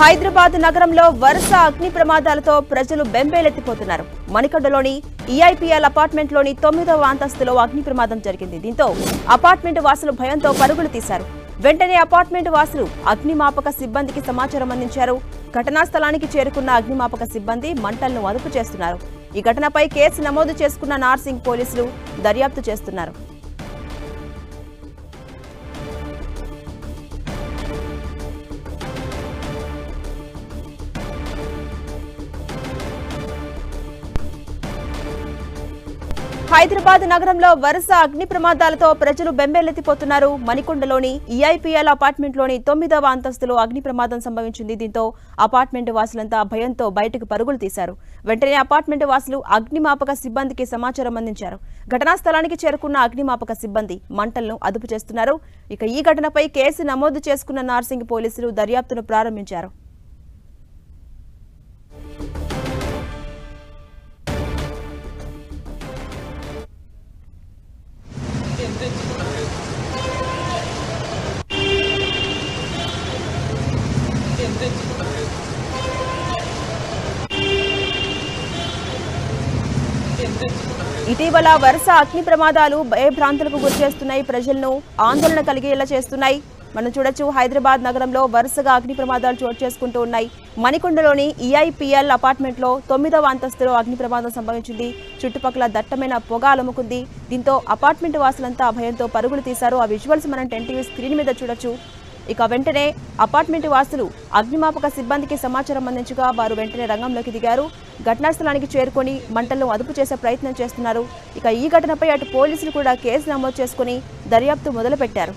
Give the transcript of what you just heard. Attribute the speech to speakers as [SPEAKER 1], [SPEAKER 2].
[SPEAKER 1] హైదరాబాద్ నగరంలో వరుస అగ్ని ప్రమాదాలతో ప్రజలు బెంబేలెత్తిపోతున్నారు. మణికొండలోని ఈఐపీఎల్ అపార్ట్మెంట్లోని 9వ అంతస్తులో అగ్ని ప్రమాదం జరిగింది. దీంతో అపార్ట్మెంట్ వాసులు భయంతో పరుగులు తీశారు. వెంటనే అపార్ట్మెంట్ వాసులు అగ్నిమాపక సిబ్బందికి సమాచారం అందించారు. ఘటనా స్థలానికి చేరుకున్న అగ్నిమాపక సిబ్బంది మంటలను అదుపు చేస్తున్నారు. ఈ ఘటనపై కేసు నమోదు చేసుకున్న నార్సింగ్ పోలీసులు దర్యాప్తు చేస్తున్నారు. హైదరాబాద్ నగరంలో వరుస అగ్ని ప్రమాదాలతో ప్రజలు బెంబేలెత్తిపోతున్నారు. మణికొండలోని ఈఐపీఎల్ అపార్ట్మెంట్లోని 9వ అంతస్తులో అగ్ని ప్రమాదం సంభవించింది. దీంతో అపార్ట్మెంట్ వాసులంతా భయంతో బయటకు పరుగులు తీశారు. వెంటనే అపార్ట్మెంట్ వాసులు అగ్నిమాపక సిబ్బందికి సమాచారం అందించారు. ఘటనా స్థలానికి చేరుకున్న అగ్నిమాపక సిబ్బంది మంటలను అదుపు చేస్తున్నారు. ఇక ఈ ఘటనపై కేసు నమోదు చేసుకున్న నార్సింగ్ పోలీసులు దర్యాప్తును ప్రారంభించారు. ఇటీవల వరుస అగ్ని ప్రమాదాలు భయభ్రాంతులకు గురిచేస్తున్నాయి. ప్రజలను ఆందోళన కలిగేలా చేస్తున్నాయి. మనం చూడొచ్చు, హైదరాబాద్ నగరంలో వరుసగా అగ్ని ప్రమాదాలు చోటు చేసుకుంటూ ఉన్నాయి. మణికొండలోని ఈఐపీఎల్ అపార్ట్మెంట్లో 9వ అంతస్తులో అగ్ని ప్రమాదం సంభవించింది. చుట్టుపక్కల దట్టమైన పొగ అలుముకుంది. దీంతో అపార్ట్మెంట్ వాసులంతా భయంతో పరుగులు తీశారు. ఆ విజువల్స్ మనం 10TV స్క్రీన్ మీద చూడొచ్చు. ఇక వెంటనే అపార్ట్మెంట్ వాసులు అగ్నిమాపక సిబ్బందికి సమాచారం అందించగా వారు వెంటనే రంగంలోకి దిగారు. ఘటనా స్థలానికి చేరుకొని మంటలను అదుపు చేసే ప్రయత్నం చేస్తున్నారు. ఇక ఈ ఘటనపై అటు పోలీసులు కూడా కేసు నమోదు చేసుకుని దర్యాప్తు మొదలుపెట్టారు.